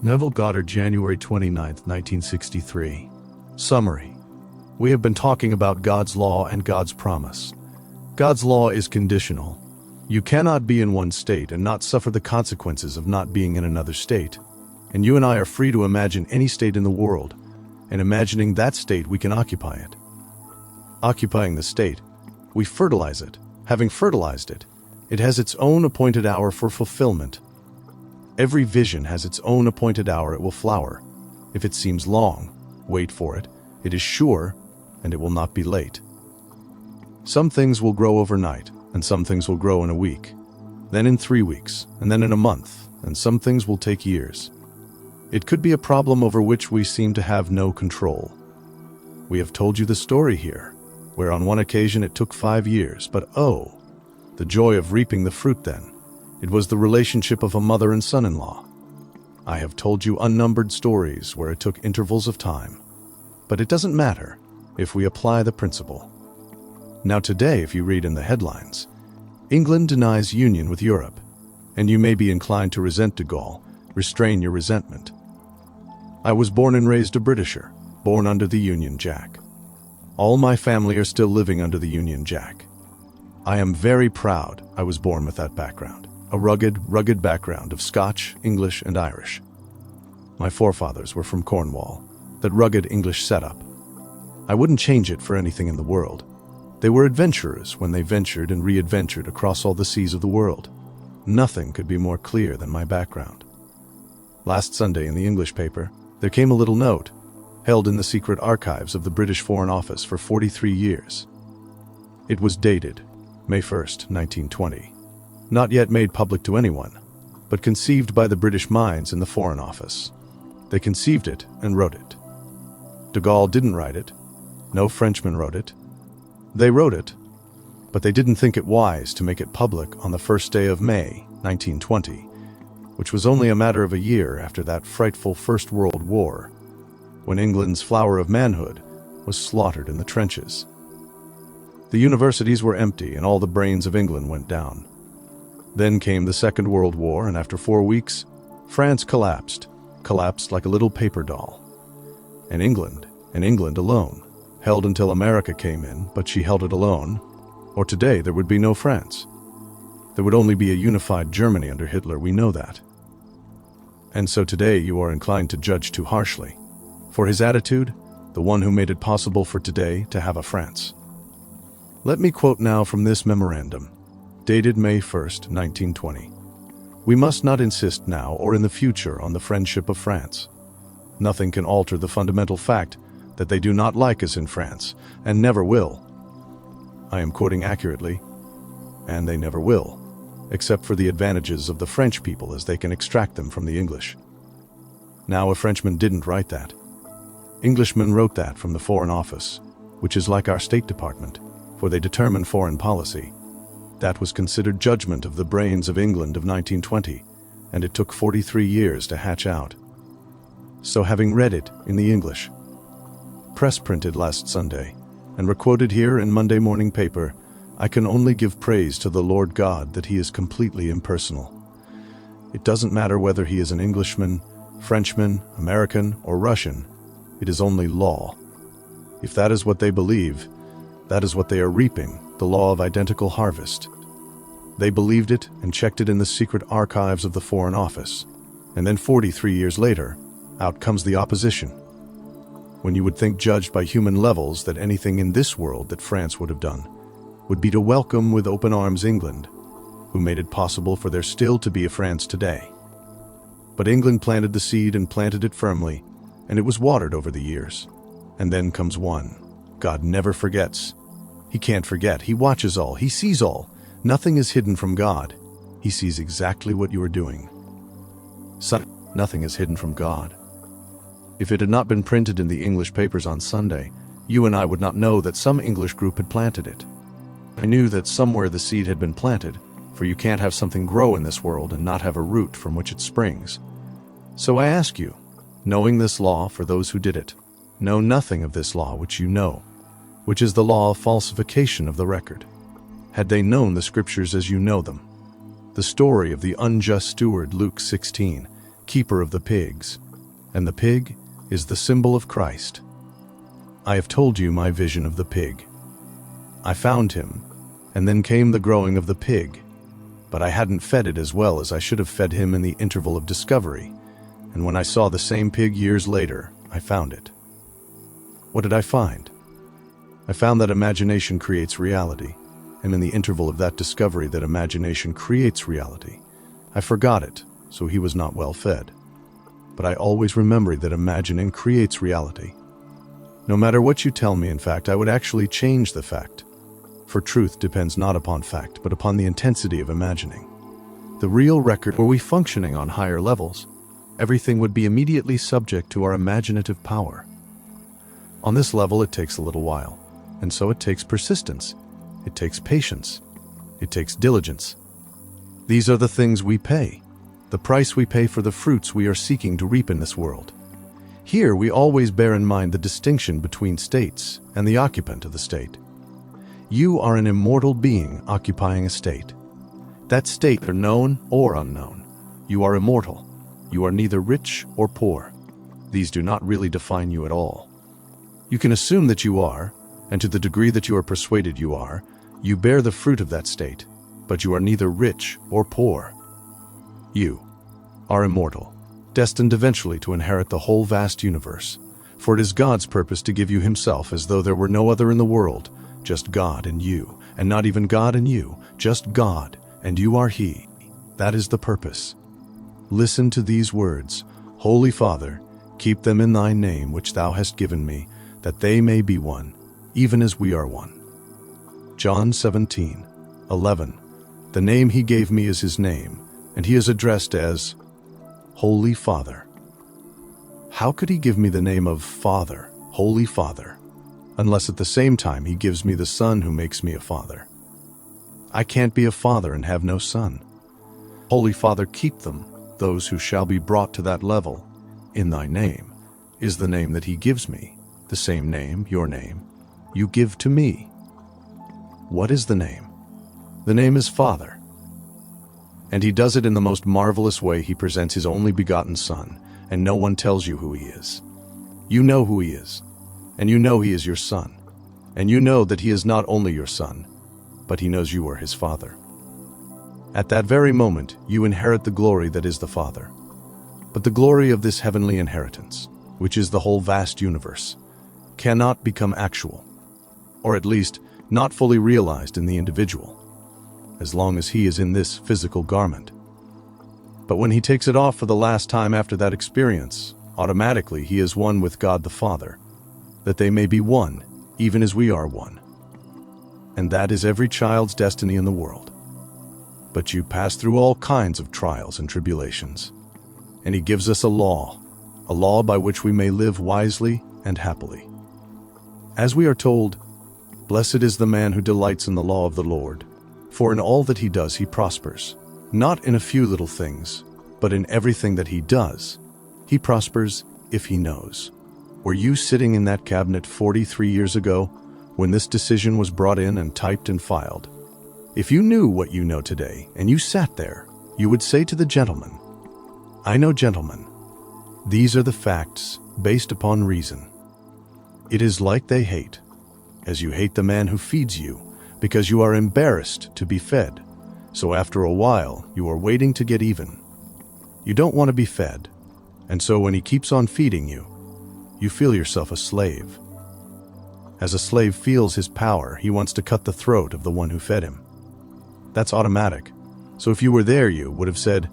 Neville Goddard, January 29, 1963. Summary. We have been talking about God's law and God's promise. God's law is conditional. You cannot be in one state and not suffer the consequences of not being in another state. And you and I are free to imagine any state in the world, and imagining that state we can occupy it. Occupying the state, we fertilize it. Having fertilized it, it has its own appointed hour for fulfillment. Every vision has its own appointed hour it will flower. If it seems long, wait for it. It is sure, and it will not be late. Some things will grow overnight, and some things will grow in a week, then in 3 weeks, and then in a month, and some things will take years. It could be a problem over which we seem to have no control. We have told you the story here, where on one occasion it took 5 years, but oh, the joy of reaping the fruit then. It was the relationship of a mother and son-in-law. I have told you unnumbered stories where it took intervals of time. But it doesn't matter if we apply the principle. Now today, if you read in the headlines, England denies union with Europe, and you may be inclined to resent de Gaulle. Restrain your resentment. I was born and raised a Britisher, born under the Union Jack. All my family are still living under the Union Jack. I am very proud I was born with that background. A rugged background of Scotch, English, and Irish. My forefathers were from Cornwall, that rugged English setup. I wouldn't change it for anything in the world. They were adventurers when they ventured and re-adventured across all the seas of the world. Nothing could be more clear than my background. Last Sunday in the English paper, there came a little note, held in the secret archives of the British Foreign Office for 43 years. It was dated May 1st, 1920. Not yet made public to anyone, but conceived by the British minds in the Foreign Office. They conceived it and wrote it. De Gaulle didn't write it. No Frenchman wrote it. They wrote it, but they didn't think it wise to make it public on the first day of May, 1920, which was only a matter of a year after that frightful First World War, when England's flower of manhood was slaughtered in the trenches. The universities were empty and all the brains of England went down. Then came the Second World War, and after 4 weeks, France collapsed like a little paper doll. And England alone, held until America came in, but she held it alone, or today there would be no France. There would only be a unified Germany under Hitler, we know that. And so today you are inclined to judge too harshly. For his attitude, the one who made it possible for today to have a France. Let me quote now from this memorandum, dated May 1st, 1920. We must not insist now or in the future on the friendship of France. Nothing can alter the fundamental fact that they do not like us in France, and never will. I am quoting accurately, and they never will, except for the advantages of the French people as they can extract them from the English. Now, a Frenchman didn't write that. Englishmen wrote that from the Foreign Office, which is like our State Department, for they determine foreign policy. That was considered judgment of the brains of England of 1920, and it took 43 years to hatch out. So having read it in the English, press printed last Sunday, and requoted here in Monday morning paper, I can only give praise to the Lord God that he is completely impersonal. It doesn't matter whether he is an Englishman, Frenchman, American, or Russian. It is only law. If that is what they believe, that is what they are reaping, the law of identical harvest. They believed it and checked it in the secret archives of the Foreign Office. And then 43 years later, out comes the opposition. When you would think, judged by human levels, that anything in this world that France would have done would be to welcome with open arms England, who made it possible for there still to be a France today. But England planted the seed and planted it firmly, and it was watered over the years. And then comes one. God never forgets. He can't forget. He watches all. He sees all. Nothing is hidden from God. He sees exactly what you are doing. Nothing is hidden from God. If it had not been printed in the English papers on Sunday, you and I would not know that some English group had planted it. I knew that somewhere the seed had been planted, for you can't have something grow in this world and not have a root from which it springs. So I ask you, knowing this law for those who did it, know nothing of this law which you know, which is the law of falsification of the record. Had they known the scriptures as you know them, the story of the unjust steward, Luke 16, keeper of the pigs, and the pig is the symbol of Christ. I have told you my vision of the pig. I found him, and then came the growing of the pig, but I hadn't fed it as well as I should have fed him in the interval of discovery, and when I saw the same pig years later, I found it. What did I find? I found that imagination creates reality, and in the interval of that discovery that imagination creates reality, I forgot it, so he was not well fed. But I always remembered that imagining creates reality. No matter what you tell me, in fact, I would actually change the fact. For truth depends not upon fact, but upon the intensity of imagining. The real record, were we functioning on higher levels, everything would be immediately subject to our imaginative power. On this level, it takes a little while, and so it takes persistence, it takes patience, it takes diligence. These are the things we pay, the price we pay for the fruits we are seeking to reap in this world. Here we always bear in mind the distinction between states and the occupant of the state. You are an immortal being occupying a state. That state are known or unknown. You are immortal. You are neither rich or poor. These do not really define you at all. You can assume that you are, and to the degree that you are persuaded you are, you bear the fruit of that state, but you are neither rich or poor. You are immortal, destined eventually to inherit the whole vast universe, for it is God's purpose to give you himself as though there were no other in the world, just God and you, and not even God and you, just God, and you are He. That is the purpose. Listen to these words, Holy Father, keep them in thy name which thou hast given me, that they may be one, even as we are one. John 17:11. The name he gave me is his name, and he is addressed as Holy Father. How could he give me the name of Father, Holy Father, unless at the same time he gives me the Son who makes me a father? I can't be a father and have no son. Holy Father, keep them, those who shall be brought to that level, in thy name, is the name that he gives me, the same name, your name, you give to me. What is the name? The name is Father. And he does it in the most marvelous way. He presents his only begotten Son, and no one tells you who he is. You know who he is, and you know he is your Son, and you know that he is not only your Son, but he knows you are his Father. At that very moment, you inherit the glory that is the Father. But the glory of this heavenly inheritance, which is the whole vast universe, cannot become actual, or at least not fully realized in the individual, as long as he is in this physical garment. But when he takes it off for the last time after that experience, automatically he is one with God the Father, that they may be one, even as we are one. And that is every child's destiny in the world. But you pass through all kinds of trials and tribulations, and he gives us a law by which we may live wisely and happily. As we are told, blessed is the man who delights in the law of the Lord, for in all that he does he prospers. Not in a few little things, but in everything that he does, he prospers if he knows. Were you sitting in that cabinet 43 years ago when this decision was brought in and typed and filed? If you knew what you know today and you sat there, you would say to the gentleman, I know, gentlemen, these are the facts based upon reason. It is like they hate, as you hate the man who feeds you, because you are embarrassed to be fed. So after a while, you are waiting to get even. You don't want to be fed, and so when he keeps on feeding you, you feel yourself a slave. As a slave feels his power, he wants to cut the throat of the one who fed him. That's automatic. So if you were there, you would have said,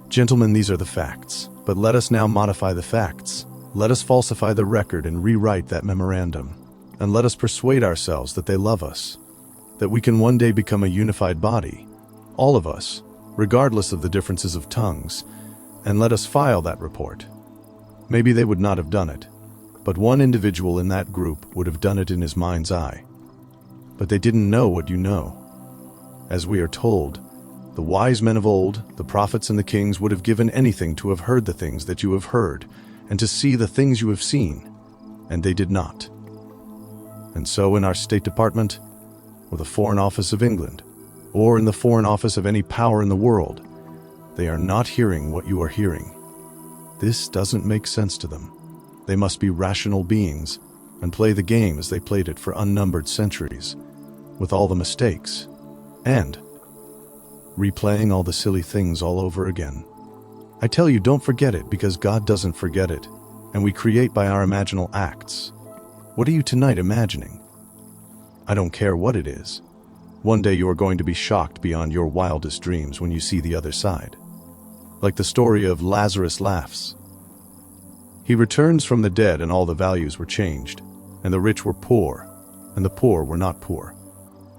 Gentlemen, these are the facts, but let us now modify the facts. Let us falsify the record and rewrite that memorandum, and let us persuade ourselves that they love us, that we can one day become a unified body, all of us, regardless of the differences of tongues, and let us file that report. Maybe they would not have done it, but one individual in that group would have done it in his mind's eye. But they didn't know what you know. As we are told, the wise men of old, the prophets and the kings would have given anything to have heard the things that you have heard, and to see the things you have seen, and they did not. And so in our State Department, or the Foreign Office of England, or in the Foreign Office of any power in the world, they are not hearing what you are hearing. This doesn't make sense to them. They must be rational beings and play the game as they played it for unnumbered centuries, with all the mistakes, and replaying all the silly things all over again. I tell you, don't forget it, because God doesn't forget it, and we create by our imaginal acts. What are you tonight imagining? I don't care what it is. One day you are going to be shocked beyond your wildest dreams when you see the other side. Like the story of Lazarus laughs. He returns from the dead, and all the values were changed, and the rich were poor, and the poor were not poor.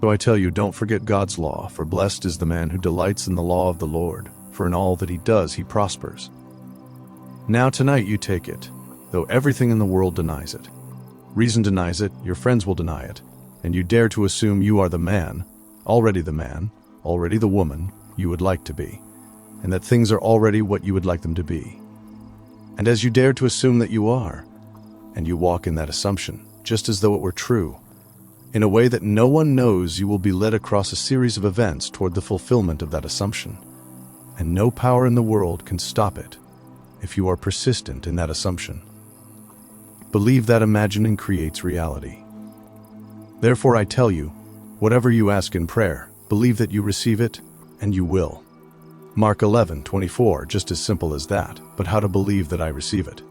So I tell you, don't forget God's law, for blessed is the man who delights in the law of the Lord, for in all that he does he prospers. Now tonight you take it, though everything in the world denies it. Reason denies it, your friends will deny it, and you dare to assume you are the man, already the woman you would like to be, and that things are already what you would like them to be. And as you dare to assume that you are, and you walk in that assumption, just as though it were true, in a way that no one knows, you will be led across a series of events toward the fulfillment of that assumption, and no power in the world can stop it if you are persistent in that assumption. Believe that imagining creates reality. Therefore I tell you, whatever you ask in prayer, believe that you receive it, and you will. Mark 11:24, just as simple as that, but how to believe that I receive it.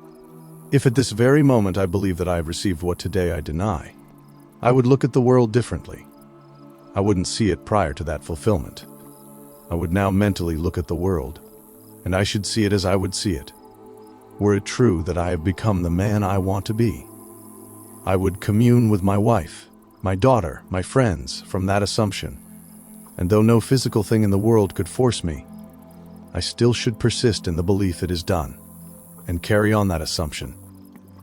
If at this very moment I believe that I have received what today I deny, I would look at the world differently. I wouldn't see it prior to that fulfillment. I would now mentally look at the world, and I should see it as I would see it. Were it true that I have become the man I want to be, I would commune with my wife, my daughter, my friends from that assumption, and though no physical thing in the world could force me, I still should persist in the belief it is done, and carry on that assumption,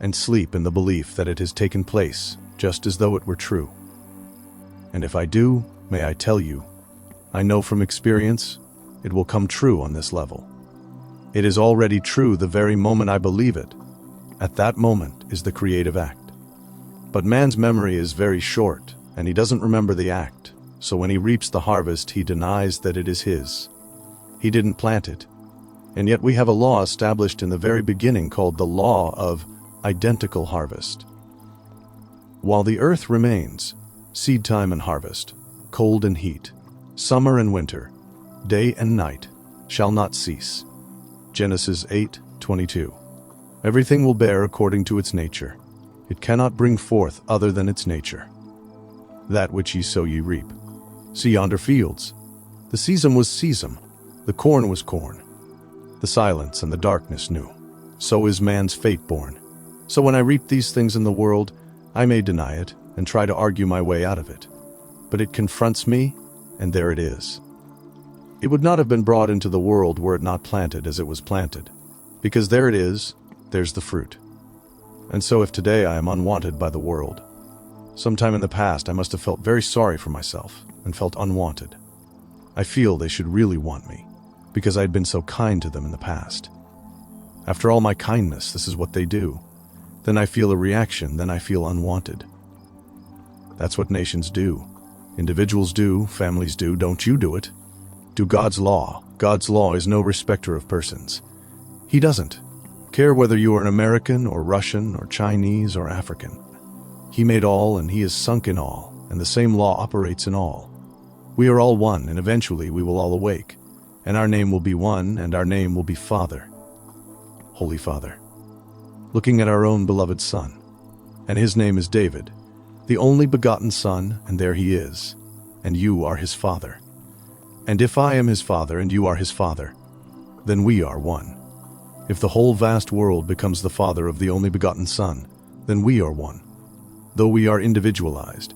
and sleep in the belief that it has taken place, just as though it were true. And if I do, may I tell you, I know from experience, it will come true on this level. It is already true the very moment I believe it. At that moment is the creative act. But man's memory is very short, and he doesn't remember the act, so when he reaps the harvest, he denies that it is his. He didn't plant it. And yet we have a law established in the very beginning called the law of identical harvest. While the earth remains, seed time and harvest, cold and heat, summer and winter, day and night, shall not cease. Genesis 8:22. Everything will bear according to its nature. It cannot bring forth other than its nature. That which ye sow ye reap. See yonder fields. The season was season, the corn was corn. The silence and the darkness knew. So is man's fate born. So when I reap these things in the world, I may deny it and try to argue my way out of it. But it confronts me, and there it is. It would not have been brought into the world were it not planted as it was planted, because there it is, there's the fruit. And so if today I am unwanted by the world, sometime in the past I must have felt very sorry for myself and felt unwanted. I feel they should really want me, because I had been so kind to them in the past. After all my kindness, this is what they do. Then I feel a reaction, then I feel unwanted. That's what nations do. Individuals do, families do, don't you do it? Do God's law. God's law is no respecter of persons. He doesn't care whether you are an American or Russian or Chinese or African. He made all and he is sunk in all, and the same law operates in all. We are all one, and eventually we will all awake, and our name will be one, and our name will be Father, Holy Father. Looking at our own beloved Son, and his name is David, the only begotten Son, and there he is, and you are his Father. And if I am his Father and you are his Father, then we are one. If the whole vast world becomes the Father of the only begotten Son, then we are one, though we are individualized.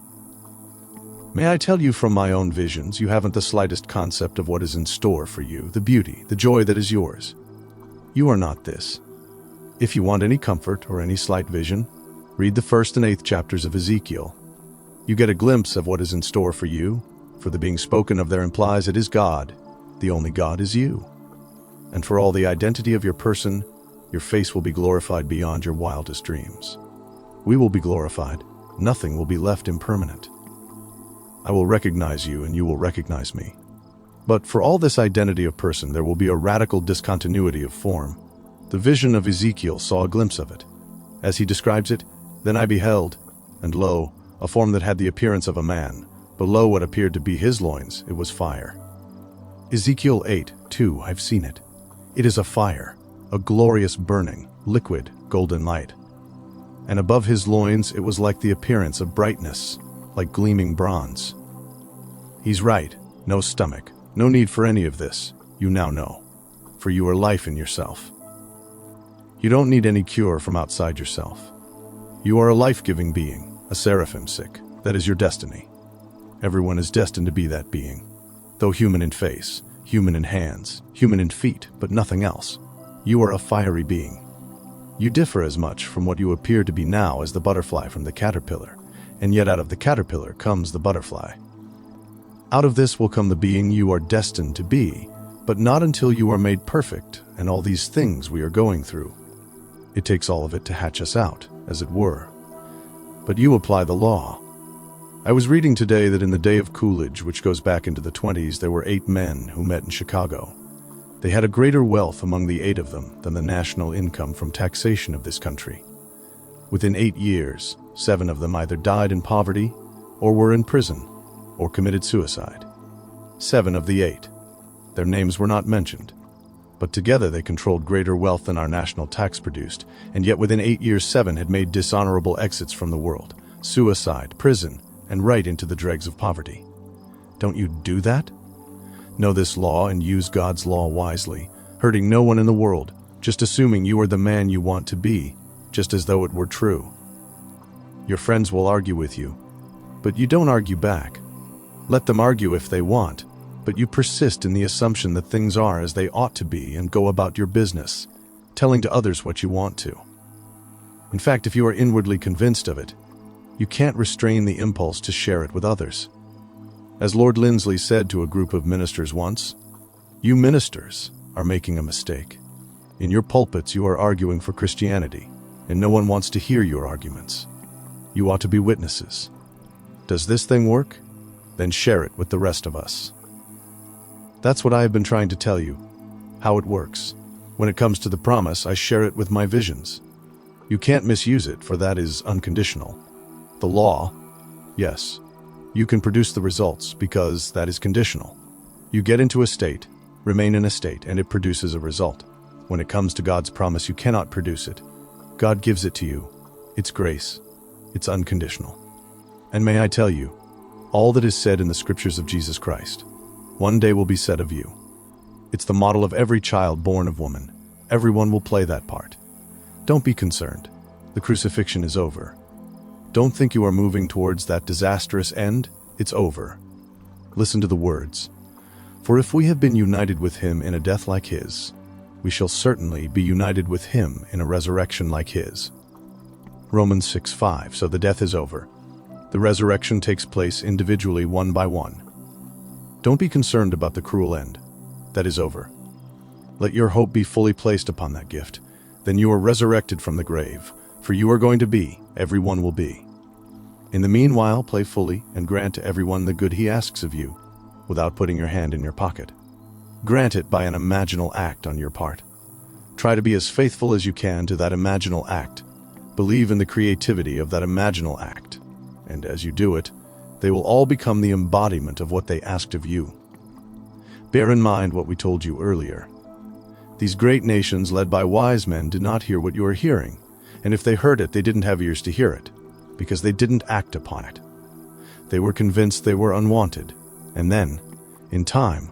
May I tell you from my own visions, you haven't the slightest concept of what is in store for you, the beauty, the joy that is yours. You are not this. If you want any comfort or any slight vision, read the 1st and 8th chapters of Ezekiel. You get a glimpse of what is in store for you, for the being spoken of there implies it is God. The only God is you. And for all the identity of your person, your face will be glorified beyond your wildest dreams. We will be glorified. Nothing will be left impermanent. I will recognize you and you will recognize me. But for all this identity of person, there will be a radical discontinuity of form. The vision of Ezekiel saw a glimpse of it. As he describes it, "Then I beheld, and lo, a form that had the appearance of a man. Below what appeared to be his loins, it was fire." Ezekiel 8:2, I've seen it. It is a fire, a glorious burning, liquid, golden light. And above his loins it was like the appearance of brightness, like gleaming bronze. He's right, no stomach, no need for any of this, you now know, for you are life in yourself. You don't need any cure from outside yourself. You are a life-giving being, a seraphim sick, that is your destiny. Everyone is destined to be that being. Though human in face, human in hands, human in feet, but nothing else. You are a fiery being. You differ as much from what you appear to be now as the butterfly from the caterpillar, and yet out of the caterpillar comes the butterfly. Out of this will come the being you are destined to be, but not until you are made perfect and all these things we are going through. It takes all of it to hatch us out, as it were. But you apply the law. I was reading today that in the day of Coolidge, which goes back into the 20s, there were 8 men who met in Chicago. They had a greater wealth among the 8 of them than the national income from taxation of this country. Within 8 years, 7 of them either died in poverty, or were in prison, or committed suicide. 7 of the 8. Their names were not mentioned. But together they controlled greater wealth than our national tax produced, and yet within 8 years 7 had made dishonorable exits from the world, suicide, prison, and right into the dregs of poverty. Don't you do that? Know this law and use God's law wisely, hurting no one in the world, just assuming you are the man you want to be, just as though it were true. Your friends will argue with you, but you don't argue back. Let them argue if they want, but you persist in the assumption that things are as they ought to be and go about your business, telling to others what you want to. In fact, if you are inwardly convinced of it, you can't restrain the impulse to share it with others. As Lord Lindsley said to a group of ministers once, "You ministers are making a mistake. In your pulpits you are arguing for Christianity, and no one wants to hear your arguments. You ought to be witnesses. Does this thing work? Then share it with the rest of us." That's what I have been trying to tell you, how it works. When it comes to the promise, I share it with my visions. You can't misuse it, for that is unconditional. The law, yes, you can produce the results because that is conditional. You get into a state, remain in a state, and it produces a result. When it comes to God's promise, you cannot produce it. God gives it to you. It's grace. It's unconditional. And may I tell you, all that is said in the scriptures of Jesus Christ, one day will be said of you. It's the model of every child born of woman. Everyone will play that part. Don't be concerned. The crucifixion is over. Don't think you are moving towards that disastrous end. It's over. Listen to the words. For if we have been united with him in a death like his, we shall certainly be united with him in a resurrection like his. Romans 6:5. So the death is over. The resurrection takes place individually, one by one. Don't be concerned about the cruel end. That is over. Let your hope be fully placed upon that gift. Then you are resurrected from the grave, for you are going to be, everyone will be. In the meanwhile, play fully and grant to everyone the good he asks of you, without putting your hand in your pocket. Grant it by an imaginal act on your part. Try to be as faithful as you can to that imaginal act. Believe in the creativity of that imaginal act, and as you do it, they will all become the embodiment of what they asked of you. Bear in mind what we told you earlier. These great nations led by wise men did not hear what you are hearing, and if they heard it, they didn't have ears to hear it, because they didn't act upon it. They were convinced they were unwanted, and then, in time,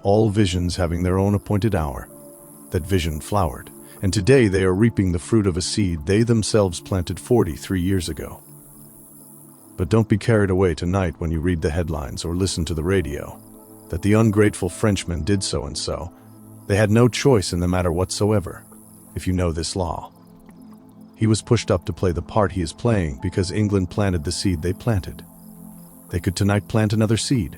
all visions having their own appointed hour, that vision flowered, and today they are reaping the fruit of a seed they themselves planted 43 years ago. But don't be carried away tonight when you read the headlines or listen to the radio, that the ungrateful Frenchman did so and so. They had no choice in the matter whatsoever, if you know this law. He was pushed up to play the part he is playing because England planted the seed they planted. They could tonight plant another seed,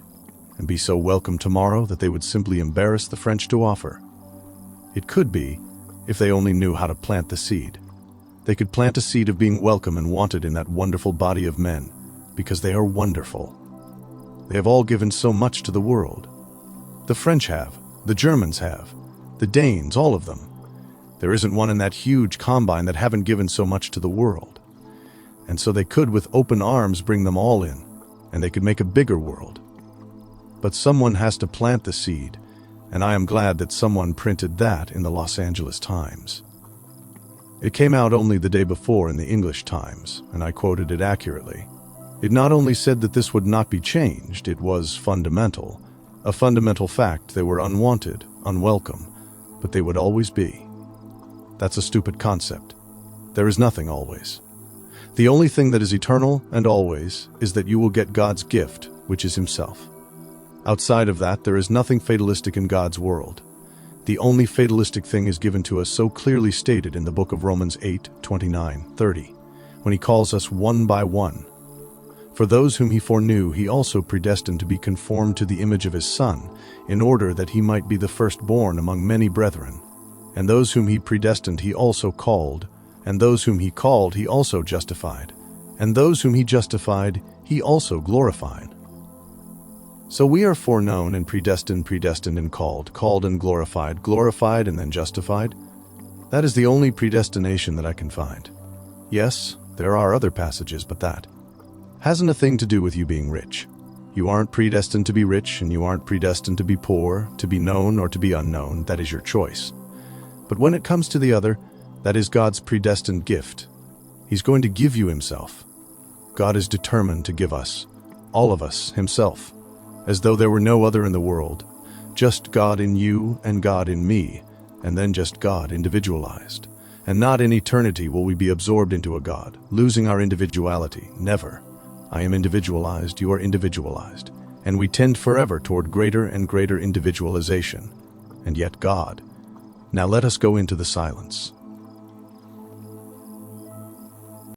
and be so welcome tomorrow that they would simply embarrass the French to offer. It could be, if they only knew how to plant the seed. They could plant a seed of being welcome and wanted in that wonderful body of men, because they are wonderful. They have all given so much to the world. The French have, the Germans have, the Danes, all of them. There isn't one in that huge combine that haven't given so much to the world. And so they could with open arms bring them all in, and they could make a bigger world. But someone has to plant the seed, and I am glad that someone printed that in the Los Angeles Times. It came out only the day before in the English Times, and I quoted it accurately. It not only said that this would not be changed, it was fundamental. A fundamental fact. They were unwanted, unwelcome, but they would always be. That's a stupid concept. There is nothing always. The only thing that is eternal and always is that you will get God's gift, which is Himself. Outside of that, there is nothing fatalistic in God's world. The only fatalistic thing is given to us so clearly stated in the book of Romans 8:29-30, when He calls us one by one. For those whom He foreknew, He also predestined to be conformed to the image of His Son, in order that He might be the firstborn among many brethren. And those whom He predestined, He also called, and those whom He called, He also justified, and those whom He justified, He also glorified. So we are foreknown and predestined and called and glorified and then justified. That is the only predestination that I can find. Yes, there are other passages, but that hasn't a thing to do with you being rich. You aren't predestined to be rich, and you aren't predestined to be poor, to be known or to be unknown. That is your choice. But when it comes to the other, that is God's predestined gift. He's going to give you Himself. God is determined to give us, all of us, Himself, as though there were no other in the world, just God in you and God in me, and then just God individualized. And not in eternity will we be absorbed into a God, losing our individuality. Never. I am individualized, you are individualized, and we tend forever toward greater and greater individualization. And yet God. Now let us go into the silence.